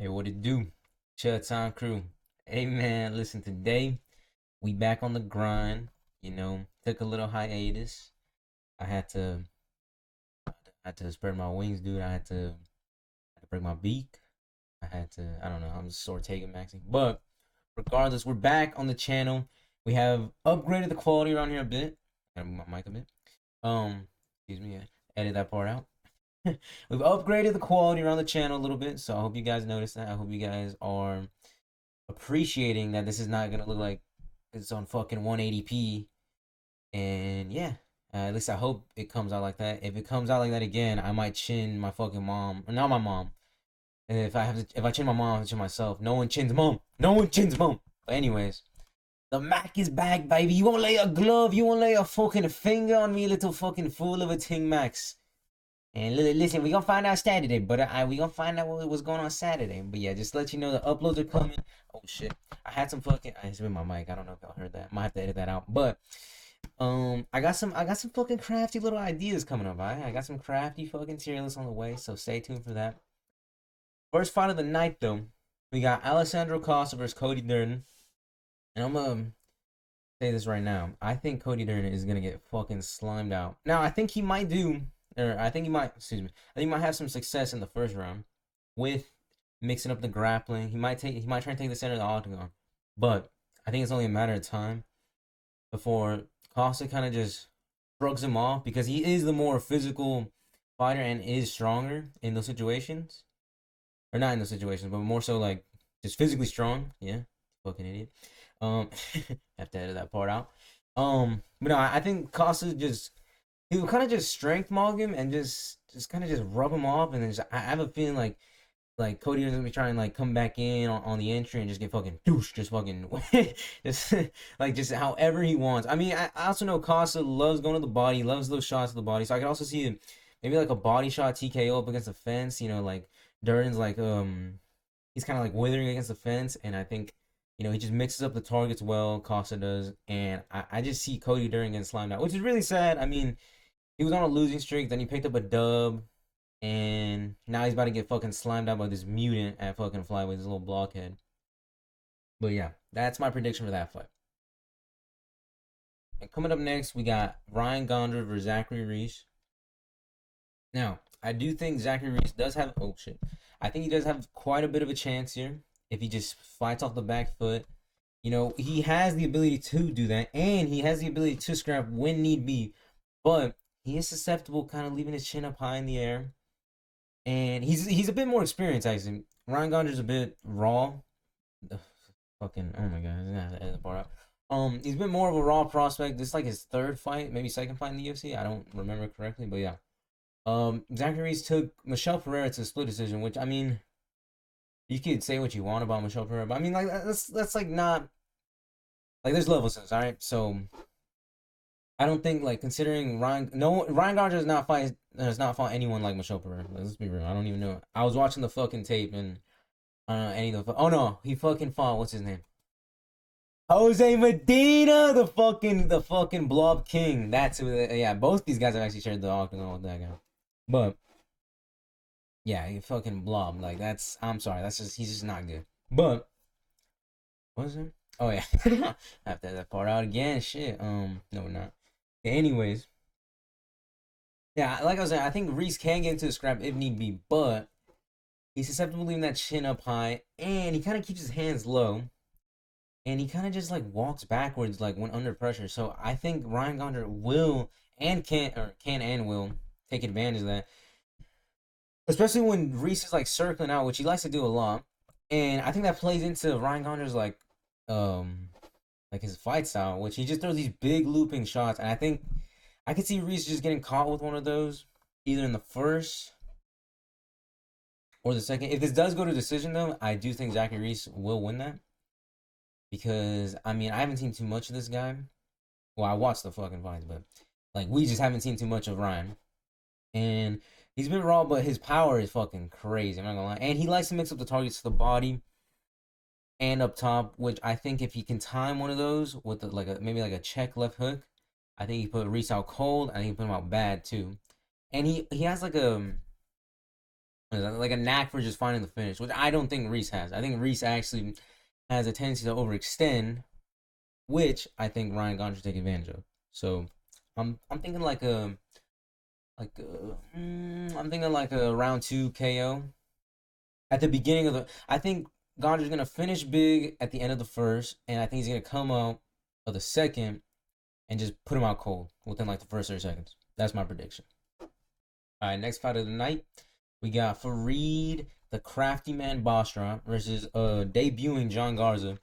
Hey, what it do? Chill Time Crew. Hey man, listen, today we back on the grind. Took a little hiatus. I had to spread my wings, dude. I had to break my beak. I don't know, I'm just sort of taking maxing. But regardless, we're back on the channel. We have upgraded the quality around here a bit. Gotta move my mic a bit. Excuse me, edit that part out. We've upgraded the quality around the channel a little bit, so I hope you guys notice that. I hope you guys are appreciating that this is not gonna look like it's on fucking 180p. And yeah, at least I hope it comes out like that. If it comes out like that again, I might chin my fucking mom, or not my mom. And if I chin my mom, I have to chin myself. No one chins mom. No one chins mom. But anyways, the Mac is back, baby. You won't lay a glove. You won't lay a fucking finger on me, little fucking fool of a ting, Max. And listen, we gonna find out Saturday, but we gonna find out what was going on Saturday. But yeah, just to let you know the uploads are coming. Oh shit, I had some fucking. I with my mic. I don't know if y'all heard that. Might have to edit that out. But I got some fucking crafty little ideas coming up. I got some crafty fucking tier lists on the way. So stay tuned for that. First fight of the night though, we got Alessandro Costa versus Cody Durden, and I'm gonna say this right now. I think Cody Durden is gonna get fucking slimed out. Now I think he might do. Or I think he might, excuse me, I think he might have some success in the first round with mixing up the grappling. He might try and take the center of the octagon, but I think it's only a matter of time before Costa kind of just shrugs him off because he is the more physical fighter and is stronger in those situations, or not in those situations, but more so like just physically strong. Yeah, fucking idiot. Have to edit that part out. But no, I think Costa just he would kind of just strength mog him and just kind of just rub him off, and then I have a feeling like Cody is gonna be trying to like come back in on the entry and just get fucking douche, just fucking just like just however he wants. I mean, I also know Costa loves going to the body, loves those shots to the body, so I could also see maybe like a body shot TKO up against the fence. Like Durden's like he's kind of like withering against the fence, and I think. He just mixes up the targets well, Costa does, and I just see Cody Durden getting slimed out, which is really sad. I mean, he was on a losing streak, then he picked up a dub, and now he's about to get fucking slimed out by this mutant at fucking flyweight, this little blockhead. But yeah, that's my prediction for that fight. And coming up next, we got Ryan Gondry versus Zachary Reese. Now, I do think Zachary Reese does have oh shit. I think he does have quite a bit of a chance here if he just fights off the back foot. He has the ability to do that, and he has the ability to scrap when need be. But he is susceptible, kind of leaving his chin up high in the air, and he's a bit more experienced. Actually, Ryan Gondry's a bit raw. Fucking oh my god, I'm gonna have to edit the part out. He's been more of a raw prospect. This is like his third fight, maybe second fight in the UFC. I don't remember correctly, but yeah. Zachary took Michelle Pereira to a split decision, which I mean, you could say what you want about Michelle Pereira, but I mean, like that's like not like there's levels to this, all right? So I don't think like considering Ryan Gardner has not fought anyone like Michelle Pereira. Let's be real. I don't even know. I was watching the fucking tape and I don't know any of the oh no, he fucking fought what's his name? Jose Medina, the fucking Blob King. That's who yeah, both these guys have actually shared the octagon with that guy. But yeah, he fucking Blob. Like I'm sorry, he's just not good. But what was it? Oh yeah. I have to have that part out again. Shit. No we're not. Anyways, yeah, like I was saying, I think Reese can get into the scrap if need be, but he's susceptible to leaving that chin up high, and he kind of keeps his hands low, and he kind of just like walks backwards like when under pressure. So I think Ryan Gonder will and can and will take advantage of that, especially when Reese is like circling out, which he likes to do a lot, and I think that plays into Ryan Gonder's like his fight style, which he just throws these big looping shots, and I think I could see Reese just getting caught with one of those, either in the first or the second. If this does go to decision, though, I do think Zachary Reese will win that, because I mean I haven't seen too much of this guy. Well, I watched the fucking fights, but like we just haven't seen too much of Ryan, and he's been raw, but his power is fucking crazy. I'm not gonna lie, and he likes to mix up the targets to the body and up top, which I think if he can time one of those with maybe like a check left hook, I think he put Reese out cold. I think he put him out bad too, and he has like like a knack for just finding the finish, which I don't think Reese has. I think Reese actually has a tendency to overextend, which I think Ryan Gauntlet should take advantage of. So I'm thinking I'm thinking like a round two KO at the beginning of the. I think Gauntlet's gonna finish big at the end of the first, and I think he's gonna come out of the second and just put him out cold within like the first 30 seconds. That's my prediction. All right, next fight of the night, we got Fareed, the crafty man Bostrom versus debuting John Garza.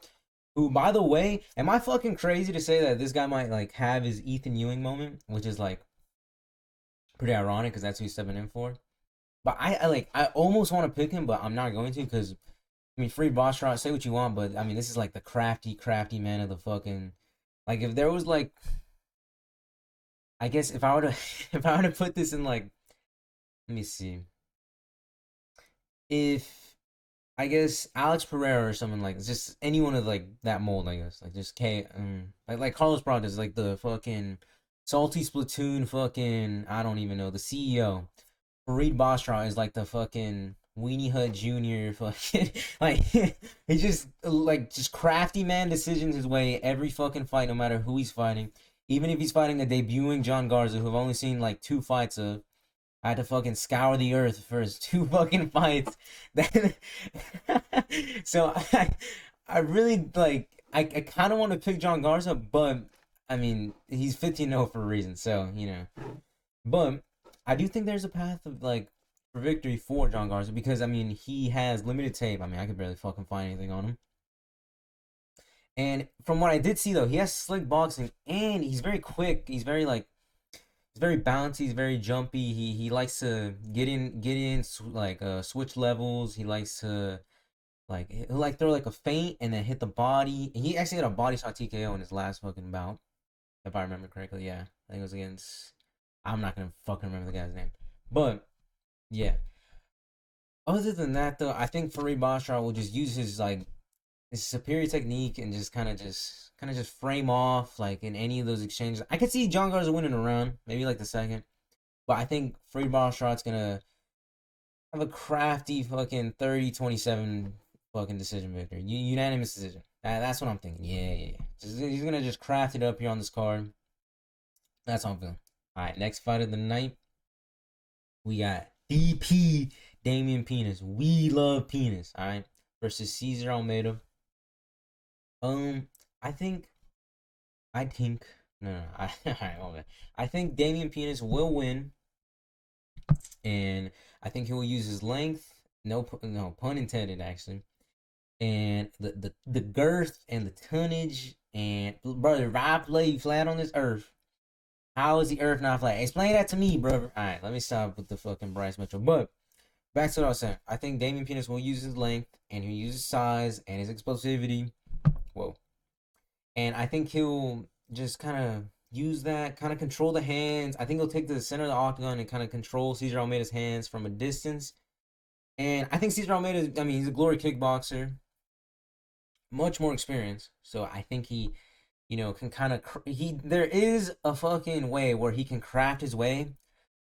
Who, by the way, am I fucking crazy to say that this guy might like have his Ethan Ewing moment, which is like pretty ironic because that's who he's stepping in for. But I almost want to pick him, but I'm not going to because I mean, free Bostrom, say what you want, but I mean, this is like the crafty man of the fucking. Like, if there was like, I guess if I were to, if I were to put this in like, let me see, if I guess Alex Pereira or something like just anyone of like that mold, I guess, like just like Carlos Pradas, like the fucking salty Splatoon, fucking I don't even know the CEO. Fareed Bostrom is like the fucking Weenie Hut Jr. fucking like he just crafty man decisions his way every fucking fight, no matter who he's fighting. Even if he's fighting the debuting John Garza, who I've only seen like two fights of. I had to fucking scour the earth for his two fucking fights. That so I really like I kind of want to pick John Garza, but I mean he's 15-0 for a reason, so you know. But I do think there's a path of like for victory for John Garza because I mean he has limited tape. I mean I could barely fucking find anything on him. And from what I did see though, he has slick boxing and he's very quick. He's very like he's very bouncy. He's very jumpy. He likes to get in like switch levels. He likes to he'll like throw like a feint and then hit the body. He actually had a body shot TKO in his last fucking bout, if I remember correctly. Yeah, I think it was against. I'm not gonna fucking remember the guy's name, but yeah. Other than that, though, I think Fareed Bashar will just use his superior technique and just kind of just frame off like in any of those exchanges. I could see John Garza winning a round, maybe like the second, but I think Fareed Bashar's gonna have a crafty fucking 30-27 fucking decision victory, unanimous decision. That's what I'm thinking. Yeah. He's gonna just craft it up here on this card. That's how I'm feeling. All right, next fight of the night, we got DP Damian Penis. We love Penis. All right, versus Cesar Almeida. Um, I think, no, okay. I think Damian Penis will win, and I think he will use his length. No pun intended, actually. And the girth and the tonnage and brother, if I play flat on this earth, how is the earth not flat? Explain that to me, brother. All right, let me stop with the fucking Bryce Mitchell. But back to what I was saying. I think Damian Penis will use his length and he'll use his size and his explosivity. Whoa. And I think he'll just kind of use that, kind of control the hands. I think he'll take the center of the octagon and kind of control Cesar Almeida's hands from a distance. And I think Cesar Almeida, I mean, he's a glory kickboxer, much more experience. So I think he, can kind of there is a fucking way where he can craft his way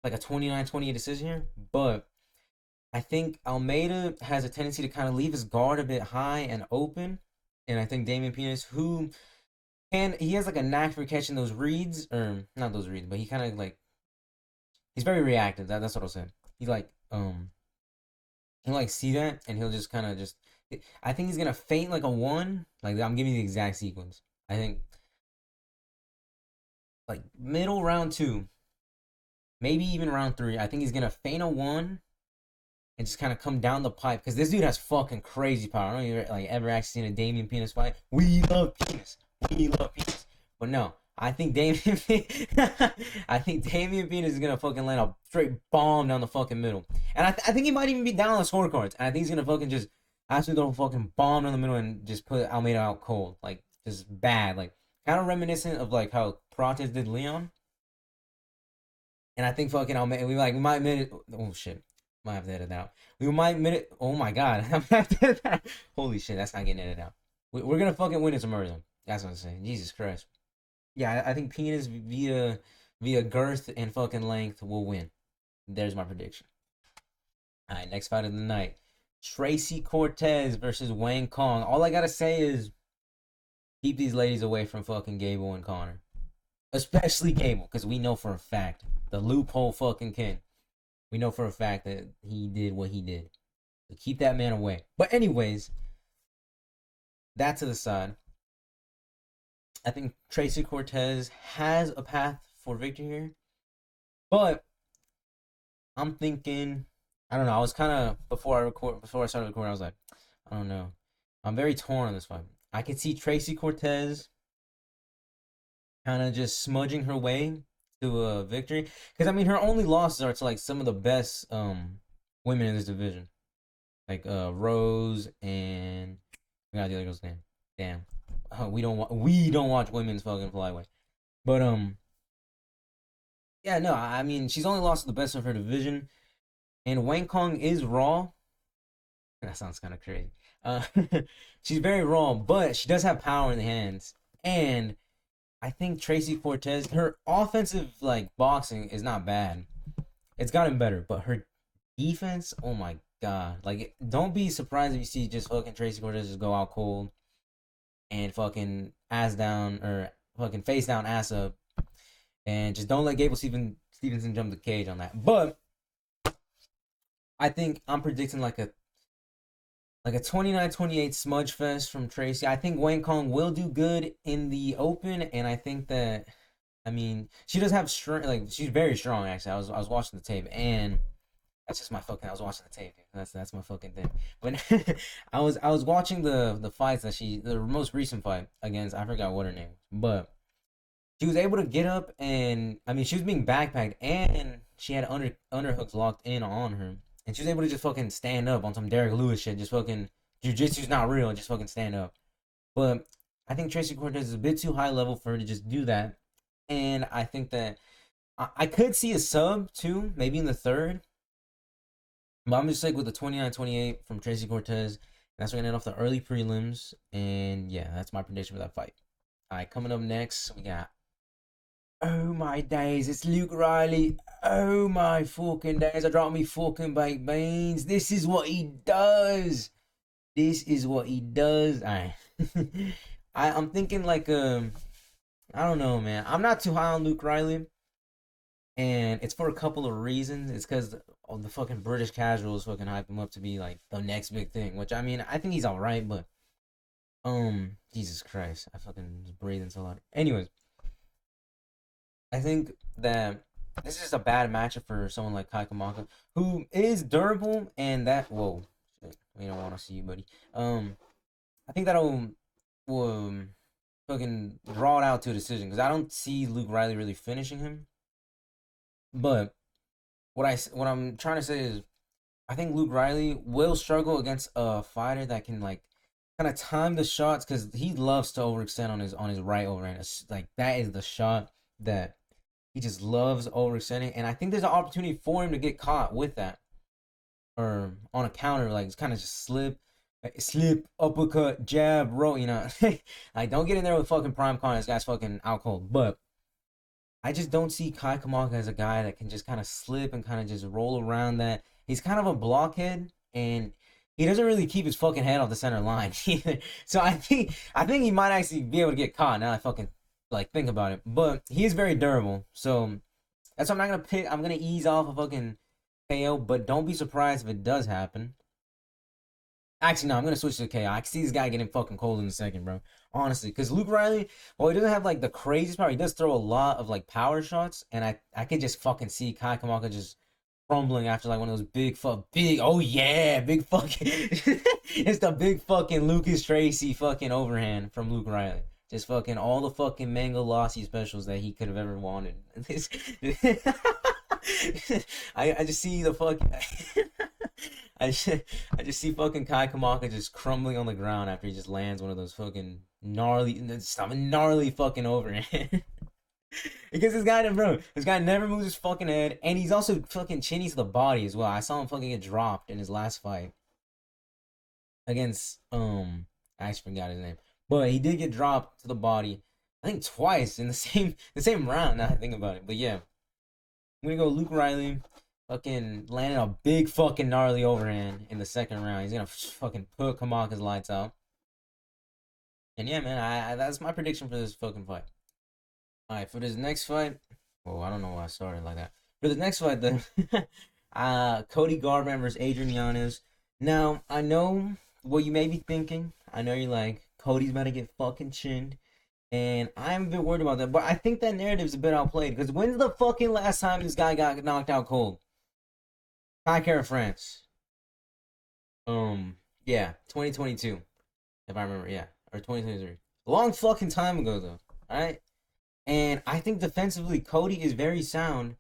like a 29-28 decision here, but I think Almeida has a tendency to kind of leave his guard a bit high and open, and I think Damian Penis, who he has like a knack for catching those reads, or not those reads, but he kind of like he's very reactive. That's what I'll say. He like he'll like see that and he'll just kind of just. I think he's gonna feint like a one. Like I'm giving you the exact sequence. I think like middle round two, maybe even round three. I think he's gonna feint a one and just kind of come down the pipe because this dude has fucking crazy power. I don't even like ever actually seen a Damian Penis fight. We love Penis. We love Penis. But no, I think Damian I think Damian Penis is gonna fucking land a straight bomb down the fucking middle. And I think he might even be down on the scorecards. And I think he's gonna fucking just absolutely throw a fucking bomb down the middle and just put Almeida out cold. Like just bad. Like kind of reminiscent of like how Prates did Leon. And I think fucking Almeida we might admit it. Oh shit. Might have to edit that out. We might admit it. Oh my god. Holy shit, that's not getting edited out. We're gonna fucking win it to murder them. That's what I'm saying. Jesus Christ. Yeah, I think Penis via girth and fucking length will win. There's my prediction. All right, next fight of the night. Tracy Cortez versus Wang Kong. All I gotta say is keep these ladies away from fucking Gable and Connor. Especially Gable, because we know for a fact the loophole fucking king. We know for a fact that he did what he did. So keep that man away. But anyways, that to the side. I think Tracy Cortez has a path for victory here. But I'm thinking, I don't know. I was kind of before I started recording, I was like, I don't know. I'm very torn on this fight. I could see Tracy Cortez kind of just smudging her way to a victory, because I mean her only losses are to like some of the best women in this division, like Rose and I forgot the other girl's name. Damn, we don't watch women's fucking flyweight, but yeah, no, I mean she's only lost to the best of her division, and Wang Kong is raw. That sounds kind of crazy. Uh, she's very raw, but she does have power in the hands, and I think Tracy Cortez, her offensive like boxing is not bad. It's gotten better, but her defense, oh my god! Like, don't be surprised if you see just fucking Tracy Cortez just go out cold and fucking ass down or fucking face down, ass up, and just don't let Stevenson jump the cage on that. But I think I'm predicting like a 29-28 smudge fest from Tracy. I think Wang Kong will do good in the open, and I think that, I mean, she does have strength. Like, she's very strong. Actually, I was watching the tape, and that's just my fucking. I was watching the tape. That's my fucking thing. But I was watching the fights that the most recent fight against, I forgot what her name was, but she was able to get up, and I mean she was being backpacked, and she had underhooks locked in on her, and she was able to just fucking stand up on some Derek Lewis shit. Just fucking jujitsu's not real. Just fucking stand up. But I think Tracy Cortez is a bit too high level for her to just do that, and I think that I could see a sub too, maybe in the third. But I'm just like with the 29-28 from Tracy Cortez. That's gonna end off the early prelims, and yeah, that's my prediction for that fight. All right, coming up next, we got, oh my days, it's Luke Riley. Oh my fucking days, I dropped me fucking baked beans. This is what he does. This is what he does. Alright. I'm thinking like I don't know, man. I'm not too high on Luke Riley. And it's for a couple of reasons. It's because the fucking British casuals fucking hype him up to be like the next big thing. Which I mean, I think he's alright, but Jesus Christ. I fucking was breathing so loud. Anyways. I think that this is a bad matchup for someone like Kai Kamaka, who is durable, and that, whoa, shit, we don't want to see you, buddy. I think will fucking draw it out to a decision, because I don't see Luke Riley really finishing him. But what I'm trying to say is, I think Luke Riley will struggle against a fighter that can like kind of time the shots, because he loves to overextend on his right overhand. Like, that is the shot that he just loves overextending, and I think there's an opportunity for him to get caught with that, or on a counter, like it's kind of just slip, uppercut, jab, roll. You know, like don't get in there with fucking prime con. This guy's fucking out cold. But I just don't see Kai Kamaka as a guy that can just kind of slip and kind of just roll around that. He's kind of a blockhead, and he doesn't really keep his fucking head off the center line either. So I think he might actually be able to get caught. Now I fucking like think about it, but he is very durable, so that's why I'm not gonna pick. I'm gonna ease off a fucking KO, but don't be surprised if it does happen. Actually, no, I'm gonna switch to KO. I can see this guy getting fucking cold in a second, bro. Honestly, because Luke Riley, well, he doesn't have like the craziest power. He does throw a lot of like power shots, and I could just fucking see Kai Kamaka just crumbling after like one of those big, oh yeah, big fucking it's the big fucking Lucas Tracy fucking overhand from Luke Riley. Just fucking all the fucking Mango Lassie specials that he could have ever wanted. I just see the fucking I just see fucking Kai Kamaka just crumbling on the ground after he just lands one of those fucking gnarly fucking overhand. Because this guy never moves his fucking head, and he's also fucking chinny to the body as well. I saw him fucking get dropped in his last fight against I actually forgot his name. But he did get dropped to the body, I think twice in the same round. Now I think about it, but yeah, I'm gonna go Luke Riley. fucking landed a big fucking gnarly overhand in the second round. He's gonna fucking put Kamaka's lights out. And yeah, man, I that's my prediction for this fucking fight. All right, for this next fight. Oh, I don't know why I started like that. For the next fight, then, Cody Garbrandt versus Adrian Yanez. Now, I know what you may be thinking. I know you're like, Cody's about to get fucking chinned. And I'm a bit worried about that. But I think that narrative's a bit outplayed. Because when's the fucking last time this guy got knocked out cold? Kai Kara France. Yeah, 2022. If I remember, yeah. Or 2023. A long fucking time ago, though. Alright? And I think defensively, Cody is very sound.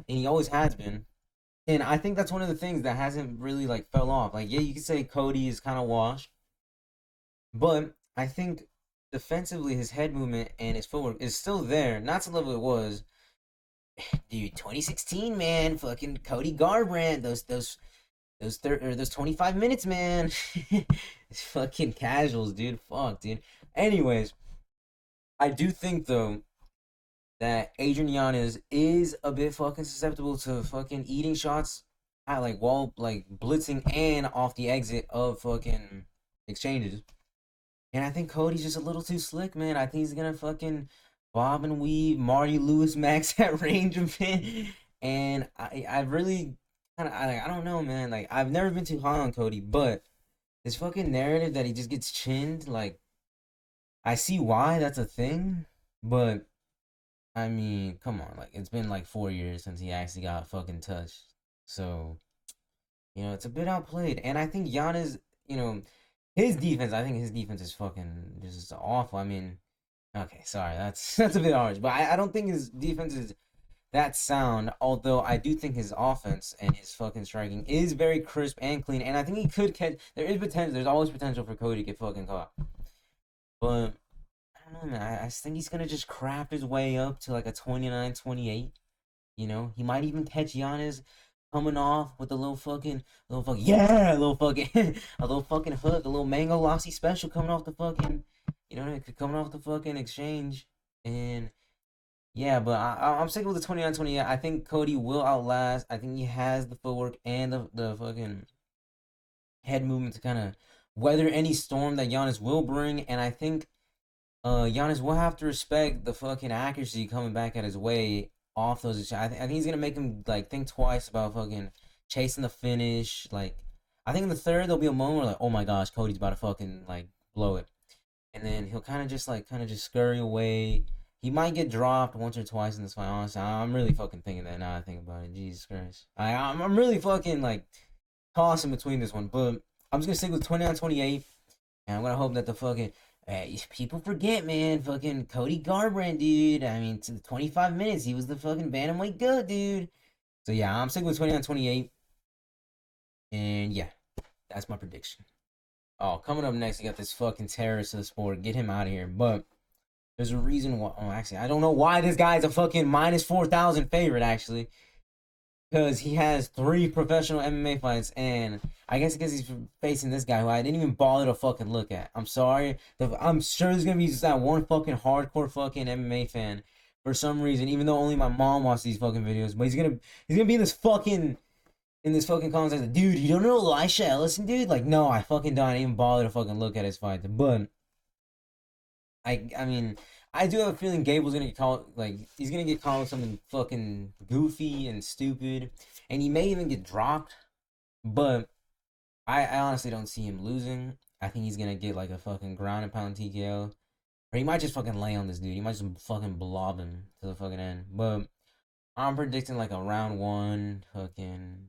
And he always has been. And I think that's one of the things that hasn't really, like, fell off. Like, yeah, you could say Cody is kind of washed. But I think defensively, his head movement and his footwork is still there. Not to the level it was. Dude, 2016, man. Fucking Cody Garbrandt. Those 25 minutes, man. It's fucking casuals, dude. Fuck, dude. Anyways, I do think, though, that Adrian Yanez is a bit fucking susceptible to fucking eating shots at, like, while, like, blitzing and off the exit of fucking exchanges. And I think Cody's just a little too slick, man. I think he's gonna fucking bob and weave, Marty Lewis Max at range of it. And I really kind of, I don't know, man. Like, I've never been too high on Cody, but this fucking narrative that he just gets chinned, like, I see why that's a thing, but I mean, come on, like, it's been like 4 years since he actually got fucking touched. So, it's a bit outplayed. And I think Giannis, his defense, I think his defense is fucking just awful. I mean, okay, sorry, that's a bit harsh, but I don't think his defense is that sound. Although I do think his offense and his fucking striking is very crisp and clean, and I think he could catch. There is potential. There's always potential for Cody to get fucking caught, but I don't know, man. I think he's gonna just crap his way up to like a 29-28. He might even catch Giannis coming off with a little fucking, yeah, a little fucking, a little fucking hook, a little mango lassi special coming off the fucking, coming off the fucking exchange. And yeah, but I'm sticking with the 29-28. I think Cody will outlast. I think he has the footwork and the fucking head movement to kind of weather any storm that Giannis will bring. And I think Giannis will have to respect the fucking accuracy coming back at his way off those. I think he's gonna make him like think twice about fucking chasing the finish. Like, I think in the third there'll be a moment where like, oh my gosh, Cody's about to fucking like blow it, and then he'll kind of just scurry away. He might get dropped once or twice in this fight. Honestly, I'm really fucking thinking that now I think about it. Jesus Christ, I'm really fucking like tossing between this one, but I'm just gonna stick with 29-28, and I'm gonna hope that the fucking people forget, man. Fucking Cody Garbrandt, dude. I mean, to the 25 minutes, he was the fucking bantamweight goat, dude. So yeah, I'm sticking with 29-28, and yeah, that's my prediction. Oh, coming up next, we got this fucking terrorist of the sport. Get him out of here. But there's a reason why. Oh, actually, I don't know why this guy's a fucking minus 4,000 favorite, actually. Because he has 3 professional MMA fights, and I guess because he's facing this guy who I didn't even bother to fucking look at. I'm sorry. I'm sure there's going to be just that one fucking hardcore fucking MMA fan for some reason, even though only my mom watches these fucking videos. But he's gonna be in this fucking comment section. Dude, you don't know Elisha Ellison, dude? Like, no, I fucking don't. I didn't even bother to fucking look at his fight. But I mean, I do have a feeling Gable's gonna get called, like, he's gonna get called something fucking goofy and stupid, and he may even get dropped, but I honestly don't see him losing. I think he's gonna get like a fucking ground and pound TKO, or he might just fucking lay on this dude. He might just fucking blob him to the fucking end. But I'm predicting like a round 1 fucking.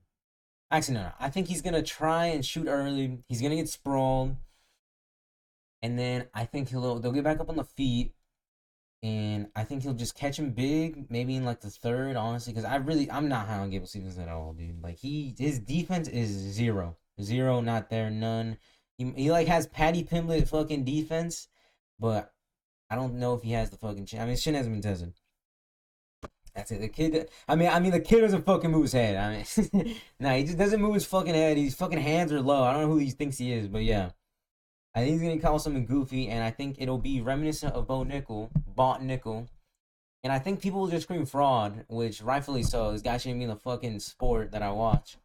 Actually, no. I think he's gonna try and shoot early. He's gonna get sprawled, and then I think they'll get back up on the feet. And I think he'll just catch him big, maybe in like the third, honestly, because I'm not high on Gable Stevenson at all, dude. Like, his defense is zero, not there, none. He like has Patty Pimblett fucking defense, but I don't know if he has the fucking chin. I mean, his chin hasn't been tested. That's it. The kid. I mean, the kid doesn't fucking move his head. I mean, nah, he just doesn't move his fucking head. His fucking hands are low. I don't know who he thinks he is, but yeah. I think he's gonna call something goofy, and I think it'll be reminiscent of Bot Nickel, And I think people will just scream fraud, which rightfully so. This guy shouldn't be in the fucking sport that I watch.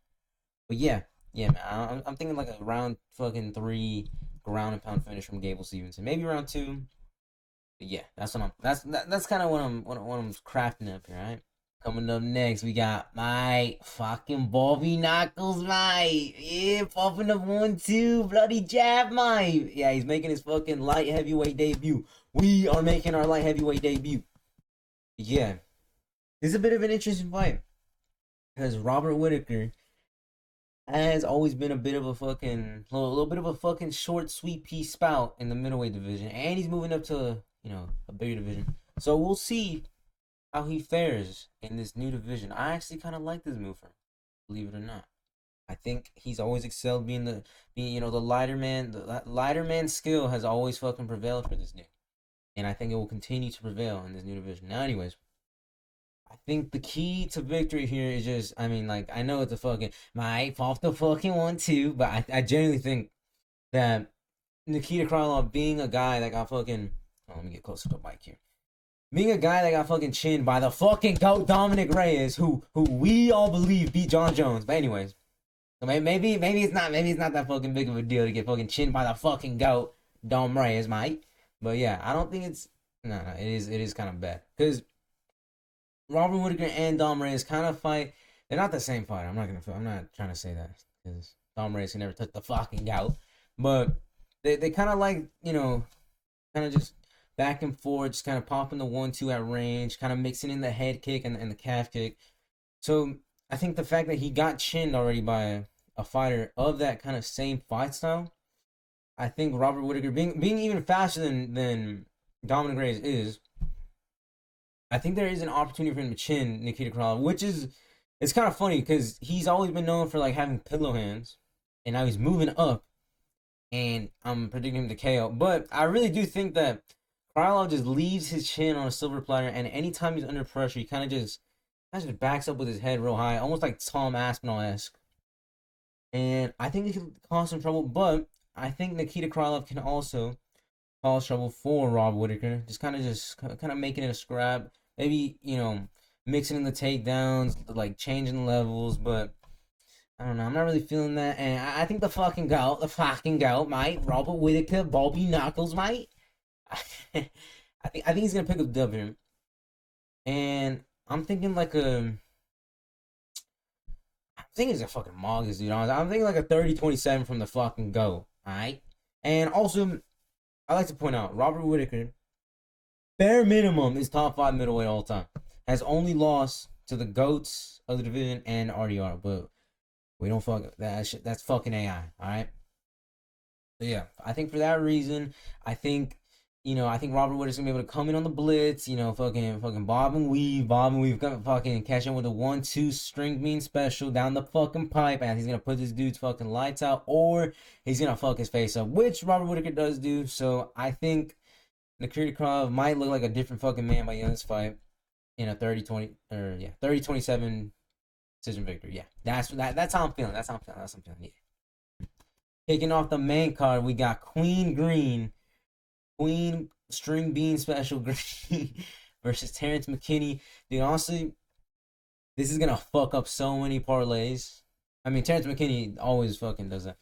But yeah, yeah, man. I'm thinking like a round fucking 3 ground and pound finish from Gable Stevenson. Maybe round 2. But yeah, that's kind of what I'm crafting up here, right? Coming up next, we got my fucking Bobby Knuckles, mate. Yeah, popping up 1-2, bloody jab, mate. Yeah, he's making his fucking light heavyweight debut. We are making our light heavyweight debut. Yeah, this is a bit of an interesting fight because Robert Whitaker has always been a bit of a fucking little bit of a fucking short, sweet pea spout in the middleweight division, and he's moving up to a bigger division. So we'll see how he fares in this new division. I actually kind of like this move for him, believe it or not. I think he's always excelled being the lighter man. The lighter man skill has always fucking prevailed for this new, and I think it will continue to prevail in this new division. Now, anyways, I think the key to victory here is just, I mean, like, I know it's a fucking, might off the fucking 1-2, but I genuinely think that Nikita Krylov being a guy that got fucking, oh, let me get closer to the mic here. Being a guy that got fucking chinned by the fucking GOAT Dominic Reyes, who we all believe beat John Jones. But anyways, so maybe it's not that fucking big of a deal to get fucking chinned by the fucking GOAT Dom Reyes, mate. But yeah, I don't think it's, no, it is kind of bad. Because Robert Whitaker and Dom Reyes kind of fight. They're not the same fighter. I'm not trying to say that because Dom Reyes can never touch the fucking gout. But they kind of like, kind of just back and forth, just kind of popping the 1-2 at range, kind of mixing in the head kick and the calf kick. So I think the fact that he got chinned already by a fighter of that kind of same fight style, I think Robert Whitaker being even faster than Dominic Reyes is, I think there is an opportunity for him to chin Nikita Krylov, which is, it's kind of funny because he's always been known for like having pillow hands, and now he's moving up, and I'm predicting him to KO. But I really do think that Krylov just leaves his chin on a silver platter, and anytime he's under pressure, he kind of just backs up with his head real high, almost like Tom Aspinall-esque. And I think it could cause some trouble, but I think Nikita Krylov can also cause trouble for Rob Whitaker. Just kind of making it a scrap. Maybe, mixing in the takedowns, like changing levels, but I don't know. I'm not really feeling that. And I think the fucking goat, mate. Robert Whitaker, Bobby Knuckles, mate. I think he's gonna pick up W. And I'm thinking like I'm thinking it's a fucking Mogus, dude. I'm thinking like a 30-27 from the fucking GOAT, alright? And also, I like to point out, Robert Whitaker, bare minimum, is top 5 middleweight all time. Has only lost to the GOATs of the division and RDR, but we don't fuck that shit. That's fucking AI, alright? So yeah, I think for that reason, I think Robert Whitaker's gonna be able to come in on the blitz, fucking bob and weave, gonna fucking catch him with a 1-2 string bean special down the fucking pipe, and he's gonna put this dude's fucking lights out, or he's gonna fuck his face up, which Robert Whitaker does do. So I think Nikita Krylov might look like a different fucking man by the end of this fight in a 30-27 decision victory. Yeah, that's how I'm feeling. That's how I'm feeling. Yeah. Kicking off the main card, we got Queen String Bean Special Green versus Terrence McKinney. Dude, honestly, this is gonna fuck up so many parlays. I mean, Terrence McKinney always fucking does that.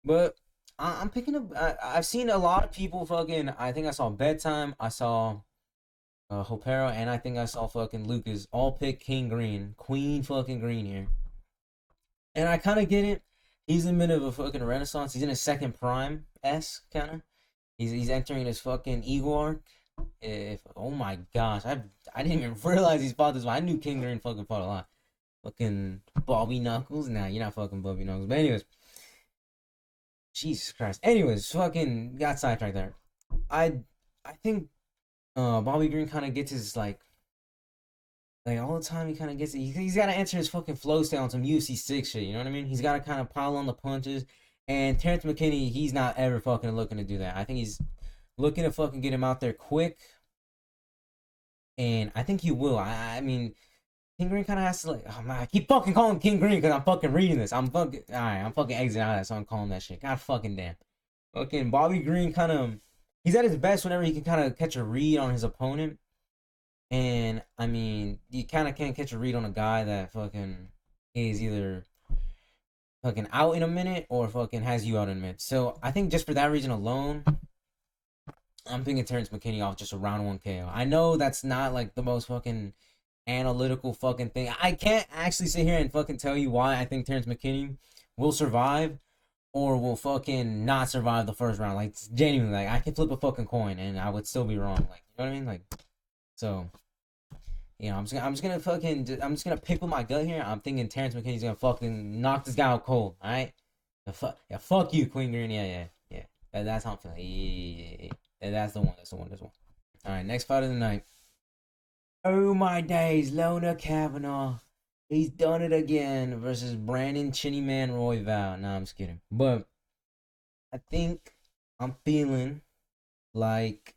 But I'm picking up. I've seen a lot of people fucking. I think I saw Bedtime. I saw Hopero, and I think I saw fucking Lucas all pick Queen fucking Green here. And I kind of get it. He's in a bit of a fucking renaissance. He's in his second prime kind of. He's entering his fucking ego arc. Oh my gosh, I didn't even realize he fought this one. I knew King Green fucking fought a lot. Fucking Bobby Knuckles. Nah, you're not fucking Bobby Knuckles. But anyways, Jesus Christ. Anyways, fucking got sidetracked there. I think Bobby Green kind of gets his like all the time. He kind of gets it. He's got to answer his fucking flow style on some UFC 6 shit. You know what I mean? He's got to kind of pile on the punches. And Terrence McKinney, he's not ever fucking looking to do that. I think he's looking to fucking get him out there quick. And I think he will. I mean, King Green kind of has to like, oh man, I keep fucking calling King Green because I'm fucking reading this. I'm fucking exiting out of that, so I'm calling that shit. God fucking damn. Fucking Bobby Green he's at his best whenever he can kind of catch a read on his opponent. And I mean, you kind of can't catch a read on a guy that fucking is either fucking out in a minute or fucking has you out in a minute. So I think just for that reason alone, I'm thinking Terrence McKinney off just a round one KO. I know that's not like the most fucking analytical fucking thing. I can't actually sit here and fucking tell you why I think Terrence McKinney will survive or will fucking not survive the first round. Like genuinely, like I could flip a fucking coin and I would still be wrong. Like you know what I mean? Like so. You know, I'm just gonna pick with my gut here. I'm thinking Terrence McKinney's gonna fucking knock this guy out cold. All right, fuck you, Queen Green. Yeah. That's how I'm feeling. Yeah. That's the one. That's the one. That's the one. All right, next fight of the night. Oh my days, Lona Kavanaugh. He's done it again versus Brandon Chinny Man Royval. Nah, I'm just kidding. But I think I'm feeling like,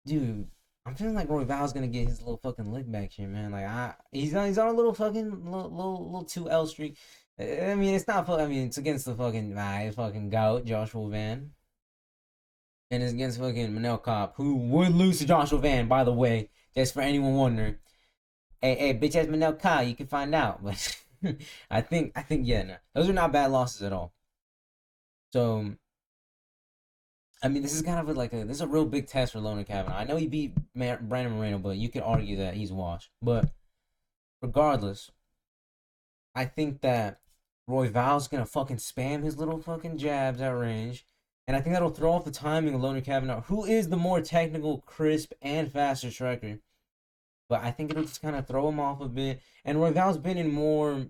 dude, I'm feeling like Royval's gonna get his little fucking lick back here, man. Like he's on a little fucking little 2L streak. I mean, it's not. I mean, it's against the fucking goat Joshua Van, and it's against fucking Manel Kopp, who would lose to Joshua Van, by the way, just for anyone wondering. Hey, bitch ass Manel Kopp, you can find out. But I think, yeah, no, those are not bad losses at all. So I mean, this is kind of like this is a real big test for Loner Kavanaugh. I know he beat Brandon Moreno, but you could argue that he's washed. But regardless, I think that Royval's gonna fucking spam his little fucking jabs at range, and I think that'll throw off the timing of Loner Kavanaugh, who is the more technical, crisp, and faster striker. But I think it'll just kind of throw him off a bit. And Royval's been in more.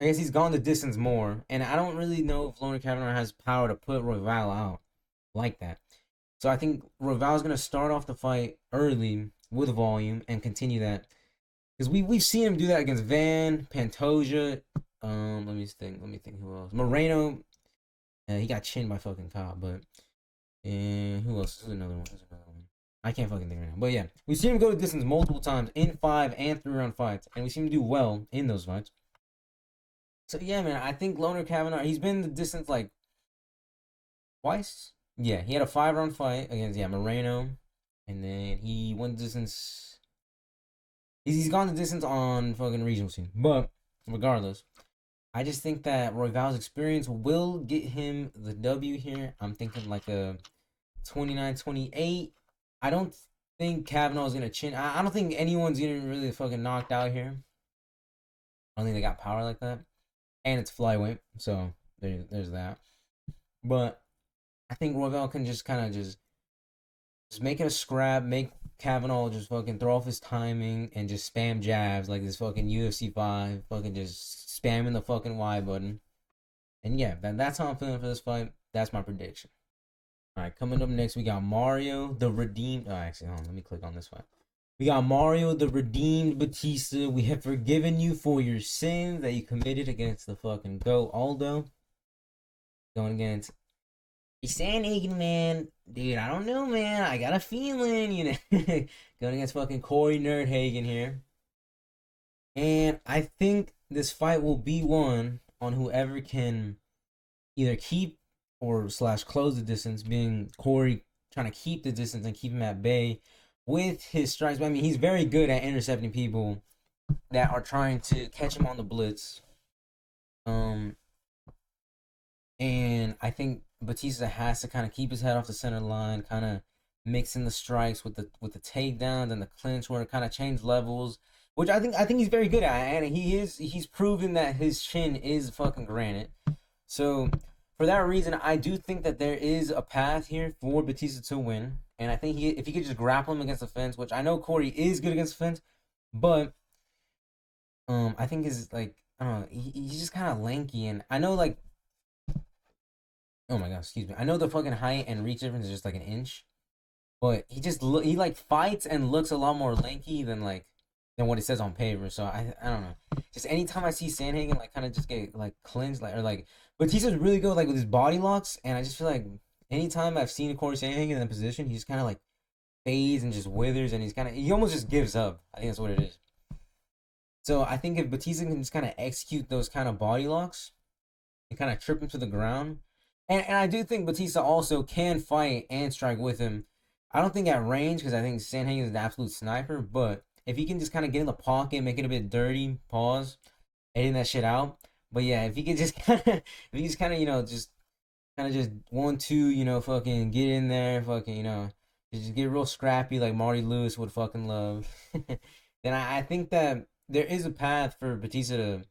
I guess he's gone the distance more, and I don't really know if Loner Kavanaugh has power to put Royval out like that. So I think Royval's gonna start off the fight early with volume and continue that because we've seen him do that against Van, Pantoja. Let me think. Let me think. Who else? Moreno. He got chinned by fucking Cobb, but and who else? There's another one. I can't fucking think right now. But yeah, we've seen him go to distance multiple times in 5 and 3-round fights, and we see him do well in those fights. So yeah, man, I think Loner Kavanaugh, he's been the distance like twice. Yeah, he had a 5-round fight against Moreno, and then he went distance. He's gone the distance on fucking regional scene. But regardless, I just think that Royval's experience will get him the W here. I'm thinking like a 29-28. I don't think Kavanaugh's gonna chin. I don't think anyone's getting really fucking knocked out here. I don't think they got power like that, and it's flyweight, so there's that. But I think Royval can just kind of just make it a scrap, make Kavanaugh just fucking throw off his timing and just spam jabs like this fucking UFC 5, fucking just spamming the fucking Y button. And yeah, that's how I'm feeling for this fight. That's my prediction. All right, coming up next, we got Mario the Redeemed. Oh, actually, hold on, let me click on this one. We got Mario the Redeemed Batista. We have forgiven you for your sins that you committed against the fucking GOAT Aldo. Going against Sandhagen, man. Dude, I don't know, man. I got a feeling, you know. Going against fucking Corey Nerdhagen here. And I think this fight will be won on whoever can either keep or / close the distance, being Corey trying to keep the distance and keep him at bay with his strikes. I mean, he's very good at intercepting people that are trying to catch him on the blitz. And I think Batista has to kind of keep his head off the center line, kind of mixing the strikes with the takedown and the clinch, where it kind of change levels, which I think he's very good at, and he's proven that his chin is fucking granite. So for that reason, I do think that there is a path here for Batista to win, and I think if he could just grapple him against the fence, which I know Corey is good against the fence, but I think is like I don't know, he's just kind of lanky, and I know like. Oh my god, excuse me. I know the fucking height and reach difference is just like an inch, but he like fights and looks a lot more lanky than what it says on paper. So I don't know. Just anytime I see Sandhagen like kind of just get like cleansed Batista's really good like with his body locks, and I just feel like anytime I've seen Corey Sandhagen in that position, he just kind of like fades and just withers, and he almost just gives up. I think that's what it is. So I think if Batista can just kind of execute those kind of body locks and kind of trip him to the ground. And I do think Batista also can fight and strike with him. I don't think at range because I think Sanhagen is the absolute sniper. But if he can just kind of get in the pocket, make it a bit dirty, pause, editing that shit out. But yeah, if he can just kind of, if he just kind of, just kind of just 1-2, fucking get in there, fucking, just get real scrappy like Marty Lewis would fucking love. Then I think that there is a path for Batista to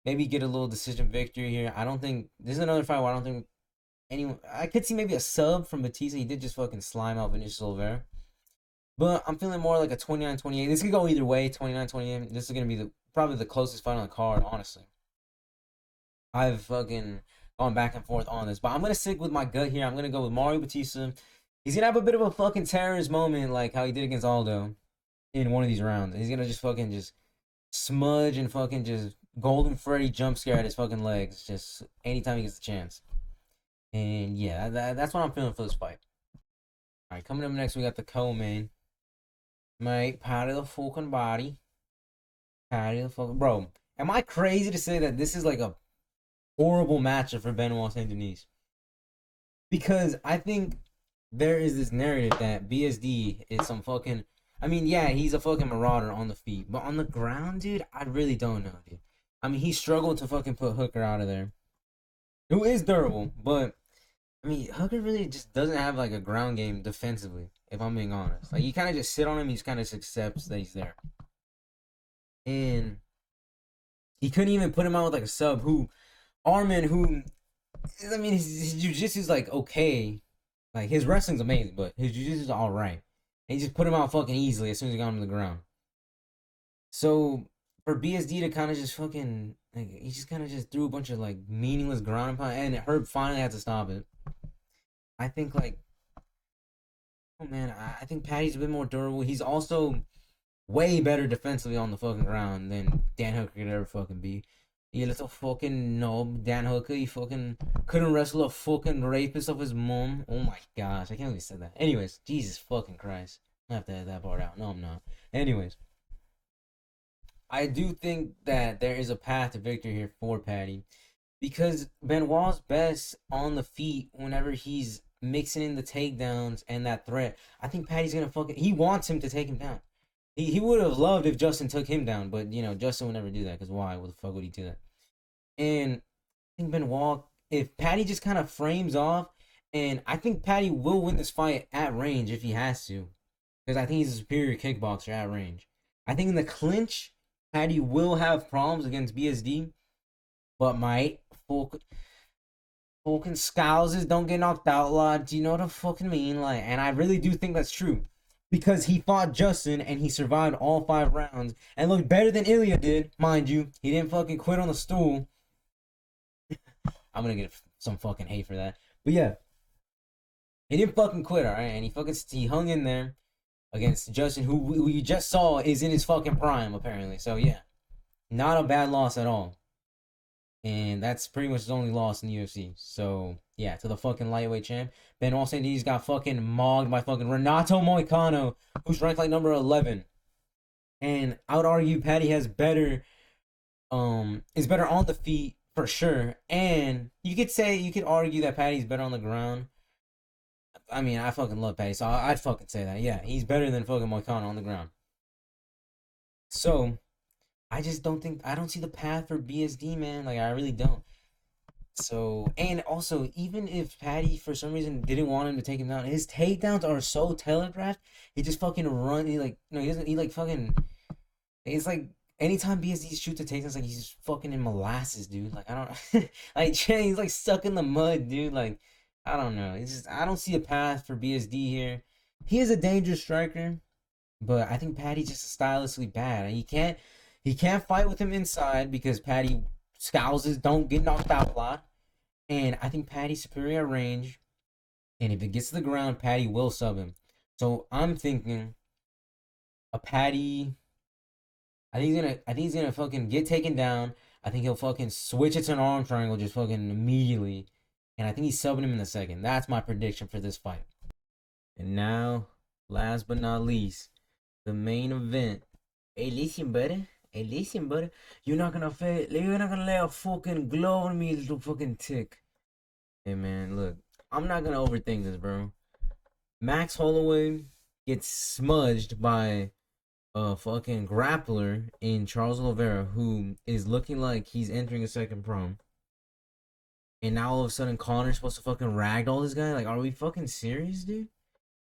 maybe get a little decision victory here. I don't think this is another fight where I don't think anyone. I could see maybe a sub from Batista. He did just fucking slime out Vinicius Silveira. But I'm feeling more like a 29-28. This could go either way, 29-28. This is going to be probably the closest fight on the card, honestly. I've fucking gone back and forth on this. But I'm going to stick with my gut here. I'm going to go with Mario Batista. He's going to have a bit of a fucking terrorist moment like how he did against Aldo in one of these rounds. He's going to just fucking just smudge and fucking just Golden Freddy jump scare at his fucking legs just anytime he gets the chance. And yeah, that's what I'm feeling for this fight. Alright, coming up next, we got the co-main. Mate, part of the fucking body. Part of the fucking... Bro, am I crazy to say that this is like a horrible matchup for Benoit Saint Denis? Because I think there is this narrative that BSD is some fucking... I mean, yeah, he's a fucking marauder on the feet. But on the ground, dude, I really don't know, dude. I mean, he struggled to fucking put Hooker out of there. Who is durable, but... I mean, Hooker really just doesn't have like a ground game defensively, if I'm being honest. Like, you kind of just sit on him, he just kind of accepts that he's there. And he couldn't even put him out with like a sub who... Armin, who... I mean, his jiu-jitsu is like okay. Like, his wrestling's amazing, but his jiu-jitsu is alright. And he just put him out fucking easily as soon as he got him to the ground. So, for BSD to kind of just fucking... Like, he just kind of just threw a bunch of like meaningless ground and pound, and Herb finally had to stop it. I think like... Oh man, I think Patty's a bit more durable. He's also way better defensively on the fucking ground than Dan Hooker could ever fucking be. You little fucking knob, Dan Hooker. He fucking couldn't wrestle a fucking rapist of his mom. Oh my gosh, I can't believe he said that. Anyways, Jesus fucking Christ. I have to edit that part out. No, I'm not. Anyways, I do think that there is a path to victory here for Patty. Because Benoit's best on the feet whenever he's mixing in the takedowns and that threat. I think Patty's gonna fucking... He wants him to take him down. He would have loved if Justin took him down, but Justin would never do that because why? What the fuck would he do that? And I think Benoit, if Patty just kind of frames off, and I think Patty will win this fight at range if he has to, because I think he's a superior kickboxer at range. I think in the clinch, Patty will have problems against BSD, but my fucking Scouses don't get knocked out a lot. Do you know what I fucking mean? Like, and I really do think that's true. Because he fought Justin and he survived all 5 rounds and looked better than Ilya did, mind you. He didn't fucking quit on the stool. I'm gonna get some fucking hate for that. But yeah. He didn't fucking quit, alright? And he hung in there against Justin, who you just saw is in his fucking prime, apparently. So yeah. Not a bad loss at all. And that's pretty much his only loss in the UFC. So, yeah, to the fucking lightweight champ. Benoit Saint Denis got fucking mogged by fucking Renato Moicano, who's ranked like number 11. And I would argue Patty has better, is better on the feet for sure. And you could argue that Patty's better on the ground. I mean, I fucking love Patty, so I'd fucking say that. Yeah, he's better than fucking Moicano on the ground. So, I don't see the path for BSD, man. Like, I really don't. So, and also, even if Patty, for some reason, didn't want him to take him down, his takedowns are so telegraphed. He just fucking run. He doesn't, he like fucking, it's like, anytime BSD shoots a takedown, it's like he's fucking in molasses, dude. Like, I don't, like, he's like stuck in the mud, dude. Like, I don't know. It's just, I don't see a path for BSD here. He is a dangerous striker, but I think Patty's just stylistically bad. He can't fight with him inside because Patty Scouses don't get knocked out a lot. And I think Patty's superior at range. And if it gets to the ground, Patty will sub him. So I'm thinking a Patty. I think he's gonna fucking get taken down. I think he'll fucking switch it to an arm triangle just fucking immediately. And I think he's subbing him in the second. That's my prediction for this fight. And now, last but not least, the main event. Hey, listen, buddy. Hey, listen, buddy. You're not gonna lay a fucking glove on me, little fucking tick. Hey, man, look. I'm not gonna overthink this, bro. Max Holloway gets smudged by a fucking grappler in Charles Oliveira, who is looking like he's entering a second prom. And now all of a sudden Connor's supposed to fucking ragdoll this guy? Like, are we fucking serious, dude?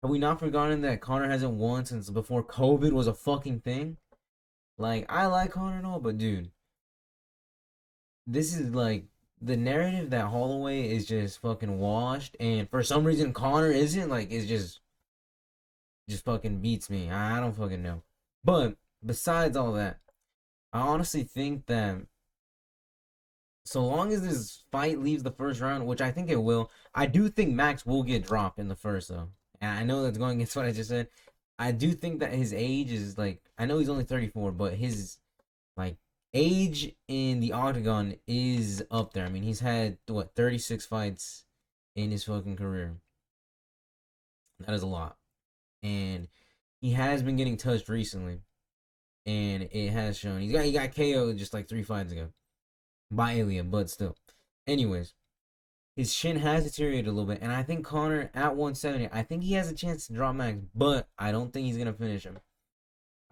Have we not forgotten that Connor hasn't won since before COVID was a fucking thing? Like, I like Connor and all, but dude, this is like the narrative that Holloway is just fucking washed, and for some reason Connor isn't. Like, it's just fucking beats me. I don't fucking know. But besides all that, I honestly think that so long as this fight leaves the first round, which I think it will, I do think Max will get dropped in the first though. And I know that's going against what I just said. I do think that his age is like, I know he's only 34, but his like age in the octagon is up there. I mean, he's had what 36 fights in his fucking career. That is a lot, and he has been getting touched recently, and it has shown. He got KO'd just like 3 fights ago by Alien, but still. Anyways, his chin has deteriorated a little bit, and I think Connor at 170, I think he has a chance to drop Max, but I don't think he's gonna finish him.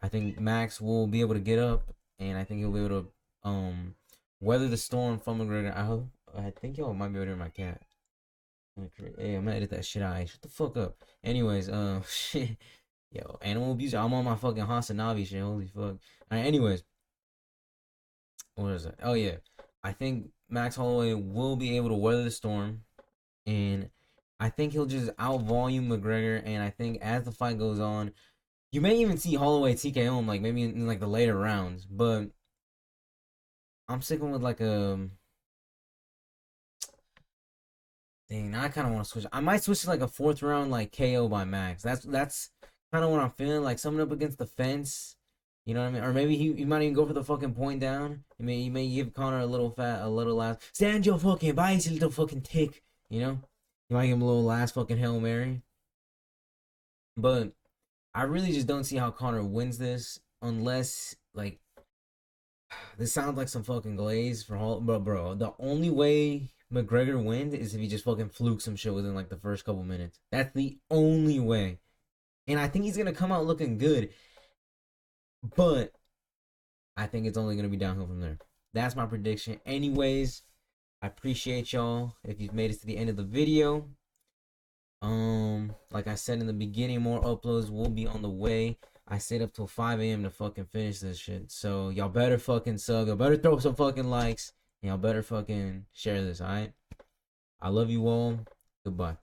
I think Max will be able to get up, and I think he'll be able to weather the storm from McGregor. I think y'all might be able to hear my cat. Hey, I'm gonna edit that shit out. Hey, shut the fuck up. Anyways, shit. Yo, animal abuse. I'm on my fucking Hasanabi shit. Holy fuck. Alright, anyways. What is it? Oh yeah. I think Max Holloway will be able to weather the storm, and I think he'll just out volume McGregor. And I think as the fight goes on, you may even see Holloway TKO him, like maybe in like the later rounds. But I'm sticking with like a dang. Now I kind of want to switch. I might switch to like a fourth round like KO by Max. That's kind of what I'm feeling. Like someone up against the fence. You know what I mean? Or maybe he might even go for the fucking point down. He may give Connor a little last. Stand your fucking base, you little fucking tick. You know? You might give him a little last fucking Hail Mary. But I really just don't see how Connor wins this unless like this sounds like some fucking glaze for all, but bro, the only way McGregor wins is if he just fucking flukes some shit within like the first couple minutes. That's the only way. And I think he's gonna come out looking good, but I think it's only gonna be downhill from there. That's my prediction. Anyways, I appreciate y'all if you've made it to the end of the video. Like I said in the beginning, more uploads will be on the way. I stayed up till 5 a.m. to fucking finish this shit. So y'all better fucking sub. Y'all better throw some fucking likes. And y'all better fucking share this, alright? I love you all. Goodbye.